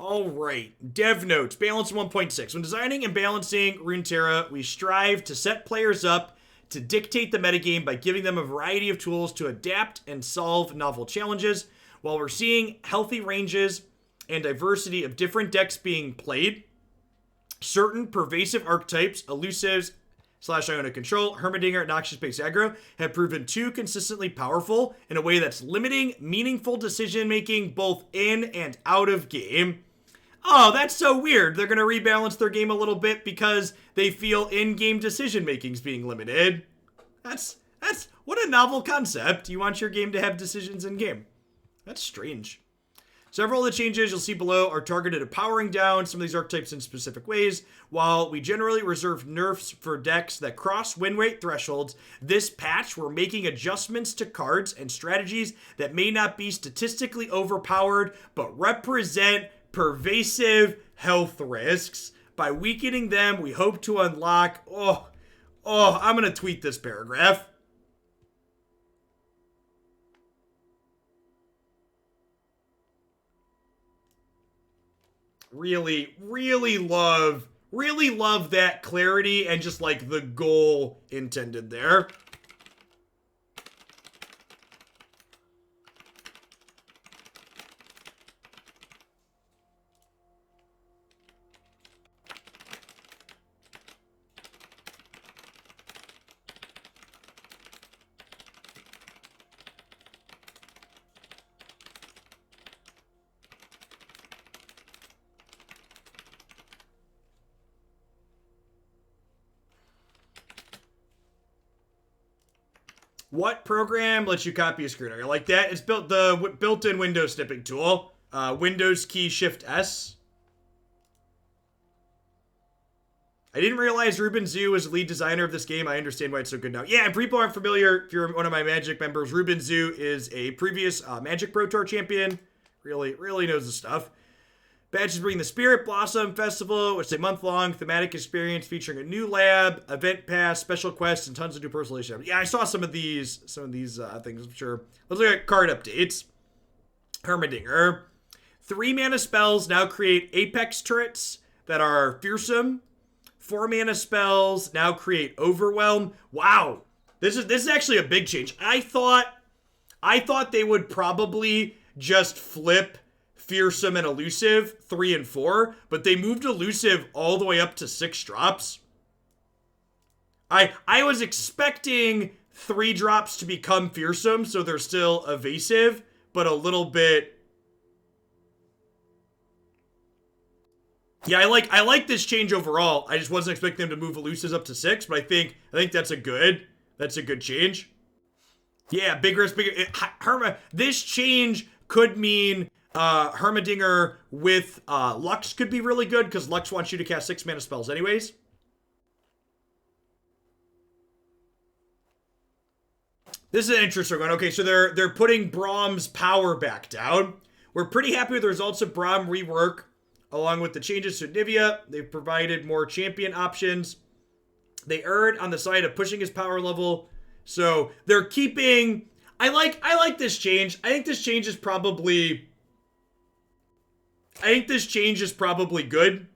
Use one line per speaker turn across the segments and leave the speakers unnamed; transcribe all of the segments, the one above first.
All right, dev notes, balance 1.6. When designing and balancing Runeterra, we strive to set players up to dictate the metagame by giving them a variety of tools to adapt and solve novel challenges. While we're seeing healthy ranges and diversity of different decks being played, certain pervasive archetypes, elusives, Iona Control, Heimerdinger, Noxious Base Aggro, have proven too consistently powerful in a way that's limiting meaningful decision making both in and out of game. Oh, that's so weird. They're going to rebalance their game a little bit because they feel in-game decision making is being limited. That's what a novel concept. You want your game to have decisions in-game. That's strange. Several of the changes you'll see below are targeted at powering down some of these archetypes in specific ways. While we generally reserve nerfs for decks that cross win rate thresholds, this patch we're making adjustments to cards and strategies that may not be statistically overpowered, but represent pervasive health risks. By weakening them, we hope to unlock... I'm going to tweet this paragraph. Really love that clarity and just like the goal intended there. What program lets you copy a screen? I like that. It's the built-in window snipping tool. Windows key Shift S. I didn't realize Ruben Zhu was the lead designer of this game. I understand why it's so good now. Yeah, and people aren't familiar, if you're one of my Magic members, Ruben Zhu is a previous Magic Pro Tour champion. Really knows the stuff. Badges bring the Spirit Blossom Festival, which is a month-long thematic experience featuring a new lab, event pass, special quests, and tons of new personalization. Yeah, I saw some of these things, I'm sure. Let's look at card updates. Heimerdinger. 3 mana spells now create Apex turrets that are fearsome. 4 mana spells now create Overwhelm. Wow, this is actually a big change. I thought they would probably just flip Fearsome and Elusive 3 and 4, but they moved Elusive all the way up to 6 drops. I was expecting 3 drops to become Fearsome, so they're still evasive, but a little bit. Yeah, I like this change overall. I just wasn't expecting them to move Elusives up to 6, but I think that's a good change. Yeah, big risk, bigger. This change could mean Heimerdinger with Lux could be really good because Lux wants you to cast 6 mana spells anyways. This is an interesting one. Okay, so they're putting Brahm's power back down. We're pretty happy with the results of Brahm rework, along with the changes to Nivea. They've provided more champion options. They erred on the side of pushing his power level, so they're keeping. I like this change. I think this change is probably good.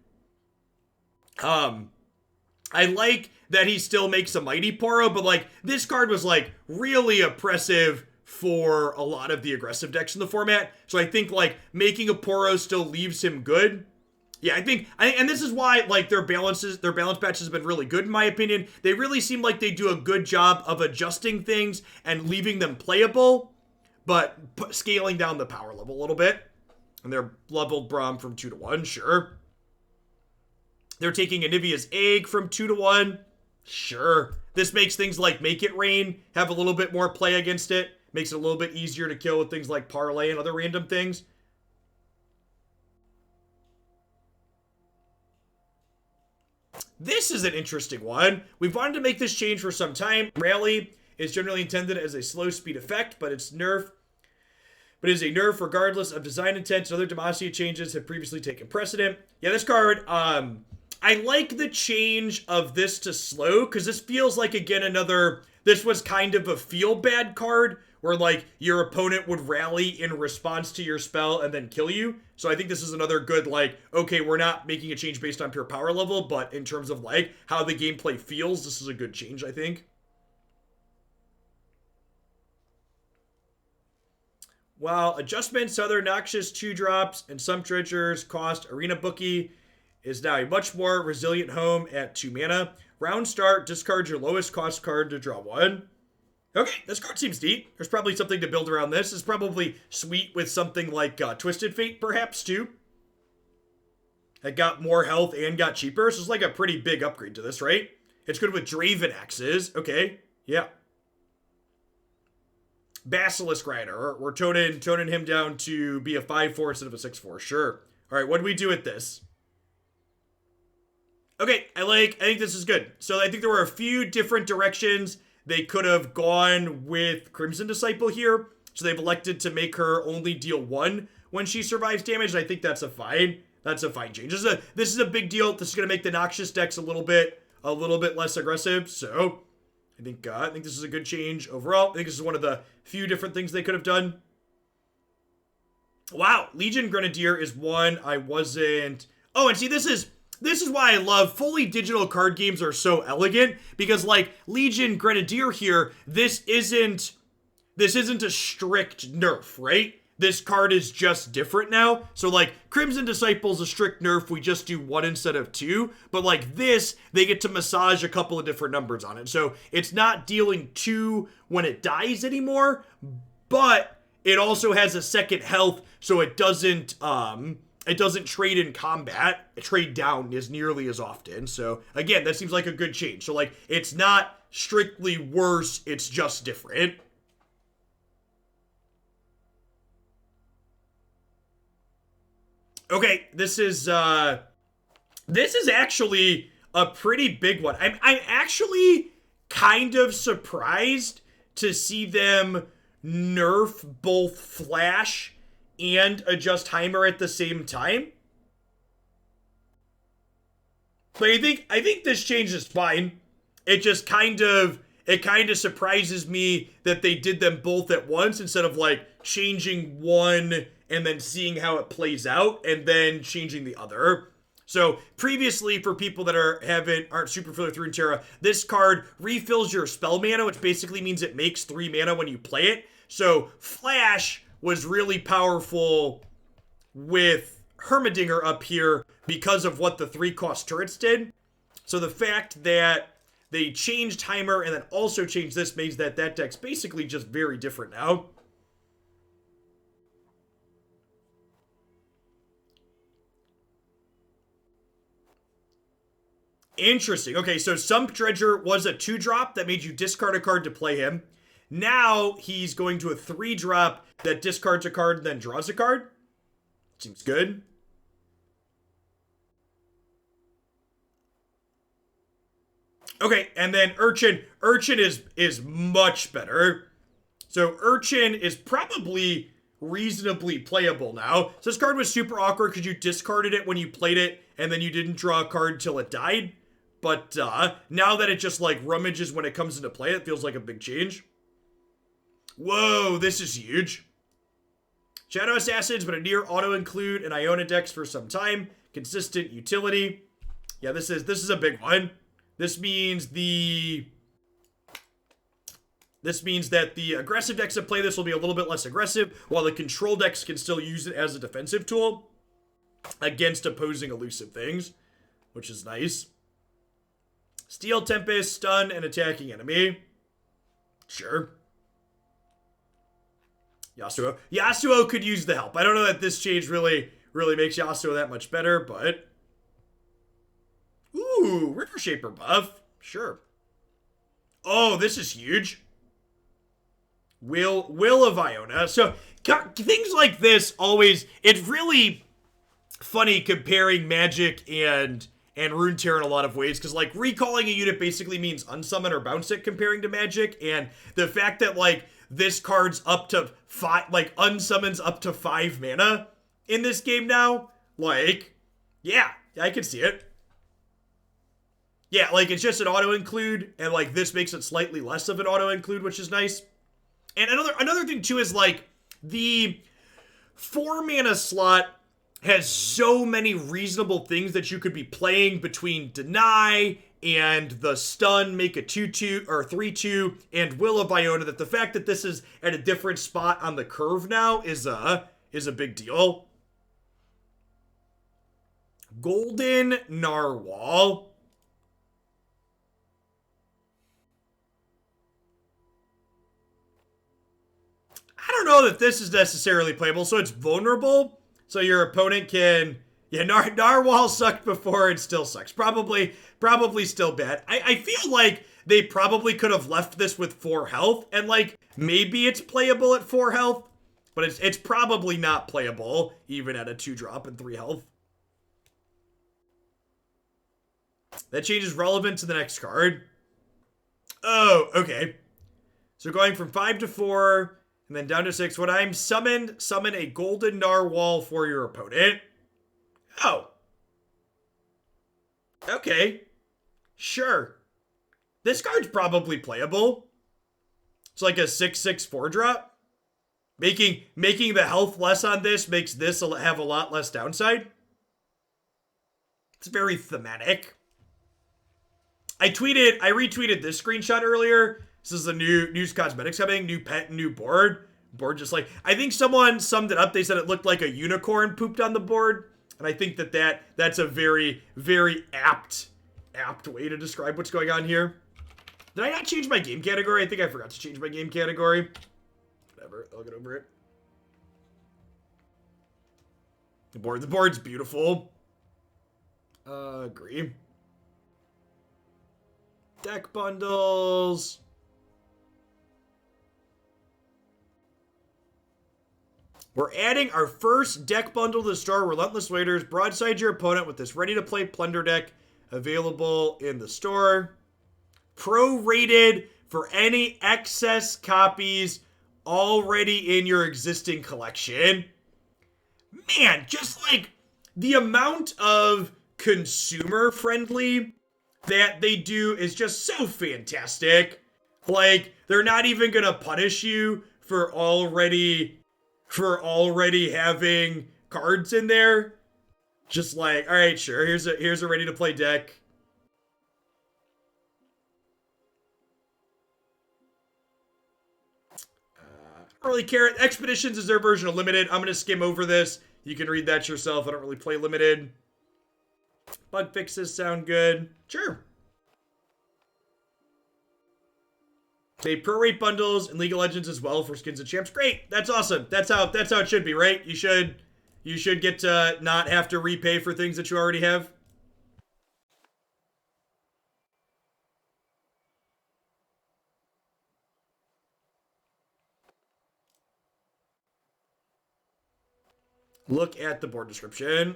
I like that he still makes a Mighty Poro, but like this card was like really oppressive for a lot of the aggressive decks in the format. So I think like making a Poro still leaves him good. Yeah, I think, and this is why like their balance patches have been really good in my opinion. They really seem like they do a good job of adjusting things and leaving them playable, but scaling down the power level a little bit. And they're leveled Braum from 2 to 1, sure. They're taking Anivia's Egg from 2 to 1, sure. This makes things like Make It Rain have a little bit more play against it. Makes it a little bit easier to kill with things like Parlay and other random things. This is an interesting one. We've wanted to make this change for some time. Rally is generally intended as a slow speed effect, but it's nerf. But is a nerf regardless of design intent. Other Demacia changes have previously taken precedent. Yeah, this card, I like the change of this to slow, because this feels like, again, this was kind of a feel-bad card, where like your opponent would rally in response to your spell and then kill you. So I think this is another good like, okay, we're not making a change based on pure power level, but in terms of like how the gameplay feels, this is a good change, I think. While adjustments to other noxious 2-drops and some treasures cost, Arena Bookie is now a much more resilient home at 2 mana. Round start, discard your lowest cost card to draw 1. Okay, this card seems deep. There's probably something to build around this. It's probably sweet with something like Twisted Fate, perhaps, too. It got more health and got cheaper, so it's like a pretty big upgrade to this, right? It's good with Draven Axes. Okay, yeah. Basilisk Rider. We're toning him down to be a 5/4 instead of a 6/4. Sure. All right, what do we do with this? Okay, I think this is good. So I think there were a few different directions they could have gone with Crimson Disciple here. So they've elected to make her only deal 1 when she survives damage. And I think that's a fine change. This is a big deal. This is going to make the Noxious decks a little bit less aggressive. So I think this is a good change overall. I think this is one of the few different things they could have done. Wow, Legion Grenadier is one I wasn't. Oh, and see, this is why I love fully digital card games are so elegant, because like Legion Grenadier here, this isn't a strict nerf, right? This card is just different now. So like Crimson Disciple's a strict nerf, we just do 1 instead of 2. But like this, they get to massage a couple of different numbers on it. So it's not dealing 2 when it dies anymore, but it also has a second health, so it doesn't trade in combat, trade down as nearly as often. So again, that seems like a good change. So like it's not strictly worse, it's just different. Okay, this is actually a pretty big one. I'm actually kind of surprised to see them nerf both Flash and adjust Heimer at the same time. But I think this change is fine. It just kind of surprises me that they did them both at once instead of like changing one and then seeing how it plays out and then changing the other. So previously, for people that aren't super familiar with Runeterra, this card refills your spell mana, which basically means it makes 3 mana when you play it. So Flash was really powerful with Heimerdinger up here because of what the 3-cost turrets did. So the fact that they changed Heimer and then also changed this means that deck's basically just very different now. Interesting. Okay, so Sump Dredger was a 2-drop that made you discard a card to play him. Now he's going to a 3-drop that discards a card and then draws a card. Seems good. Okay, and then Urchin. Urchin is much better. So Urchin is probably reasonably playable now. So this card was super awkward because you discarded it when you played it and then you didn't draw a card until it died. But now that it just like rummages when it comes into play, it feels like a big change. Whoa, this is huge. Shadow Assassin's been a near auto-include in Iona decks for some time. Consistent utility. Yeah, this is a big one. This means that the aggressive decks that play this will be a little bit less aggressive, while the control decks can still use it as a defensive tool against opposing elusive things, which is nice. Steel Tempest, stun, and attacking enemy. Sure. Yasuo. Yasuo could use the help. I don't know that this change really makes Yasuo that much better, but... Ooh, River Shaper buff. Sure. Oh, this is huge. Will of Iona. So, things like this always... It's really funny comparing Magic and Runeterra in a lot of ways, because like recalling a unit basically means unsummon or bounce it comparing to Magic, and the fact that like this card's up to 5, like unsummons up to 5 mana in this game now, like, yeah, I can see it. Yeah, like it's just an auto include, and like this makes it slightly less of an auto include, which is nice. And another thing too is like the 4-mana slot has so many reasonable things that you could be playing between Deny and the stun, make a 2/2 or 3/2, and Will of Iona, that the fact that this is at a different spot on the curve now is a big deal. Golden Narwhal. I don't know that this is necessarily playable, so it's vulnerable. So your opponent can... Yeah, Narwhal sucked before and still sucks. Probably still bad. I feel like they probably could have left this with 4 health, and like, maybe it's playable at 4 health, but it's probably not playable, even at a 2-drop and 3 health. That changes relevant to the next card. Oh, okay. So going from 5 to 4, and then down to 6. When I'm summon a Golden Narwhal for your opponent. Oh. Okay. Sure. This card's probably playable. It's like a 6/6 4-drop. Making the health less on this makes this have a lot less downside. It's very thematic. I retweeted this screenshot earlier. This is the new cosmetics coming, new pet, new board. Board just like, I think someone summed it up. They said it looked like a unicorn pooped on the board. And I think that's a very, very apt way to describe what's going on here. Did I not change my game category? I think I forgot to change my game category. Whatever, I'll get over it. The board's beautiful. Agree. Deck bundles. We're adding our first deck bundle to the store, Relentless Raiders. Broadside your opponent with this ready-to-play Plunder deck available in the store. Pro-rated for any excess copies already in your existing collection. Man, just like the amount of consumer-friendly that they do is just so fantastic. Like, they're not even gonna punish you for already having cards in there. Just like, all right, sure, here's a ready to play deck. I don't really care. Expeditions is their version of Limited. I'm gonna skim over this. You can read that yourself. I don't really play Limited. Bug fixes sound good. Sure. They prorate bundles and League of Legends as well for skins and champs. Great. That's awesome. That's how it should be, right? You should get to not have to repay for things that you already have. Look at the board description.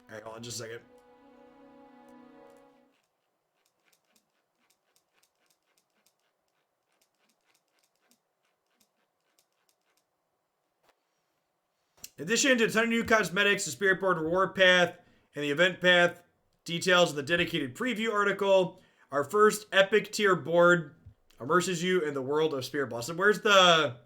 All right, hold on just a second. In addition to a ton of new cosmetics, the Spirit Board reward path, and the event path details in the dedicated preview article, our first epic tier board immerses you in the world of Spirit Blossom. Where's the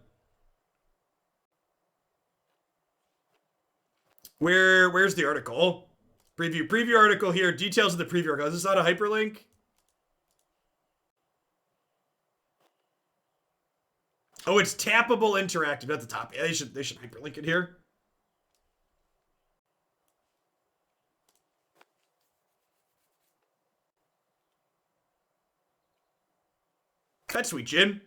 article? Preview article here. Details of the preview article. Is this not a hyperlink? Oh, it's tappable interactive at the top. Yeah, they should hyperlink it here. That's sweet, Jin.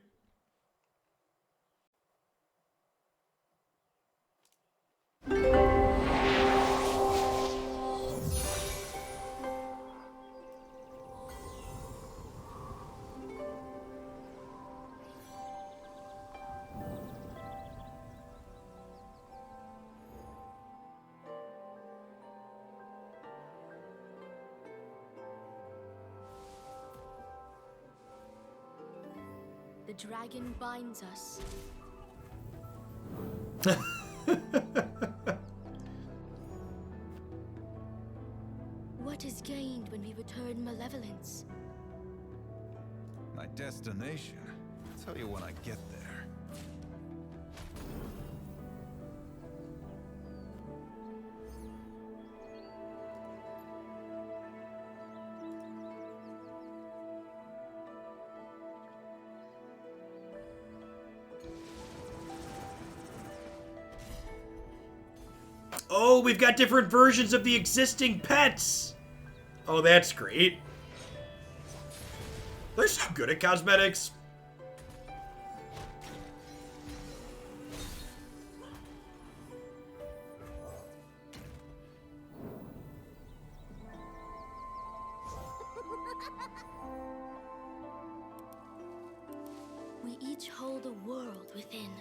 The dragon binds us. What is gained when we return malevolence?
My destination. I'll tell you when I get there.
Oh, we've got different versions of the existing pets. Oh, that's great. They're so good at cosmetics.
We each hold a world within.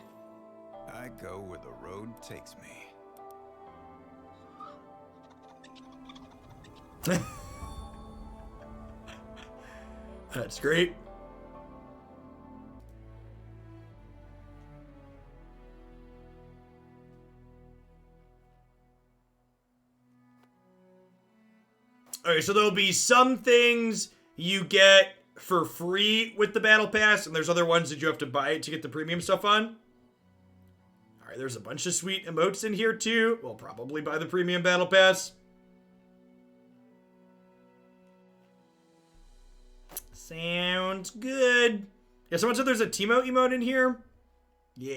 I go where the road takes me.
That's great. Okay, so there'll be some things you get for free with the battle pass, and there's other ones that you have to buy to get the premium stuff on. All right, there's a bunch of sweet emotes in here too. We'll probably buy the premium battle pass. Sounds good. Yeah, someone said there's a Teemo emote in here. Yeah.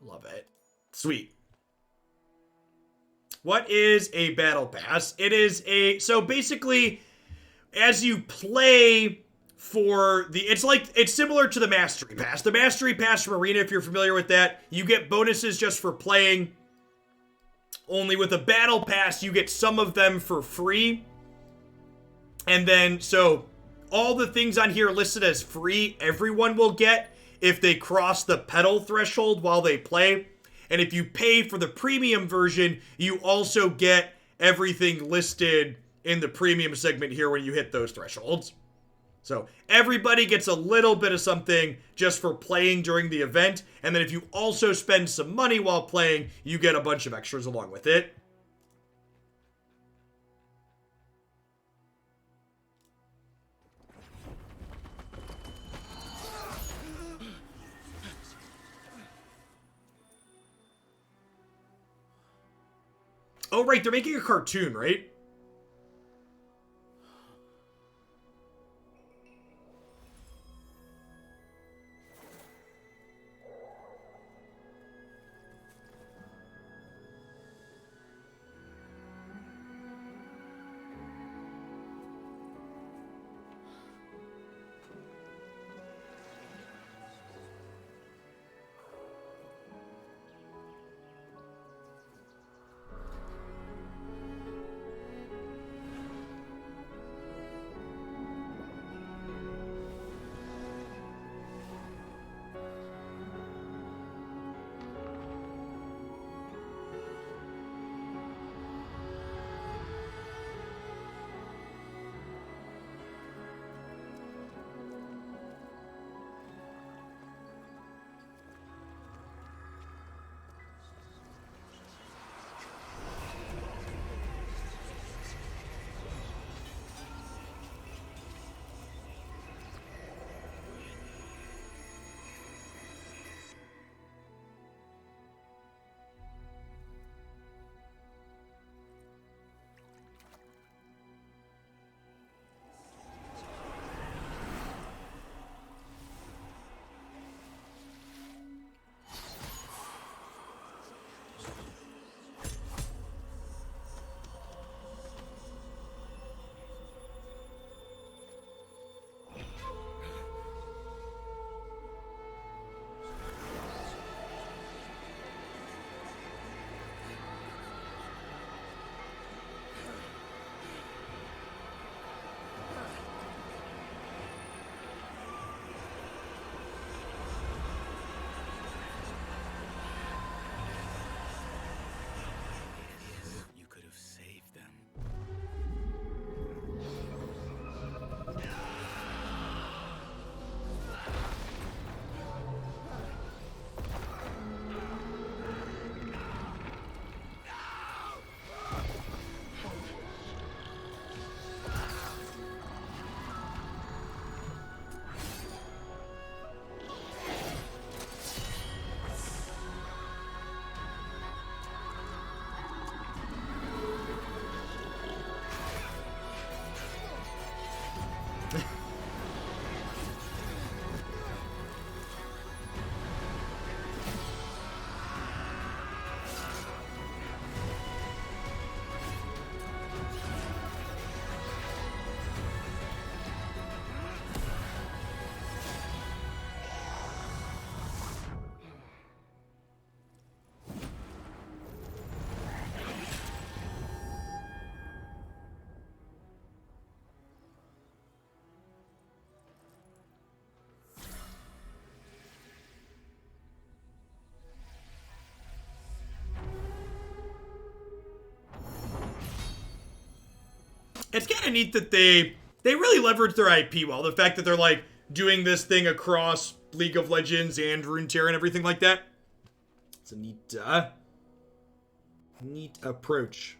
Love it. Sweet. What is a battle pass? It is so basically, as you play for it's similar to the Mastery Pass. The Mastery Pass from Arena, if you're familiar with that, you get bonuses just for playing. Only with a battle pass, you get some of them for free. And then, so all the things on here listed as free, everyone will get if they cross the pedal threshold while they play. And if you pay for the premium version, you also get everything listed in the premium segment here when you hit those thresholds. So everybody gets a little bit of something just for playing during the event. And then if you also spend some money while playing, you get a bunch of extras along with it. Oh, right, they're making a cartoon, right? It's kind of neat that they really leverage their IP well. The fact that they're like doing this thing across League of Legends and Runeterra and everything like that. It's a neat approach.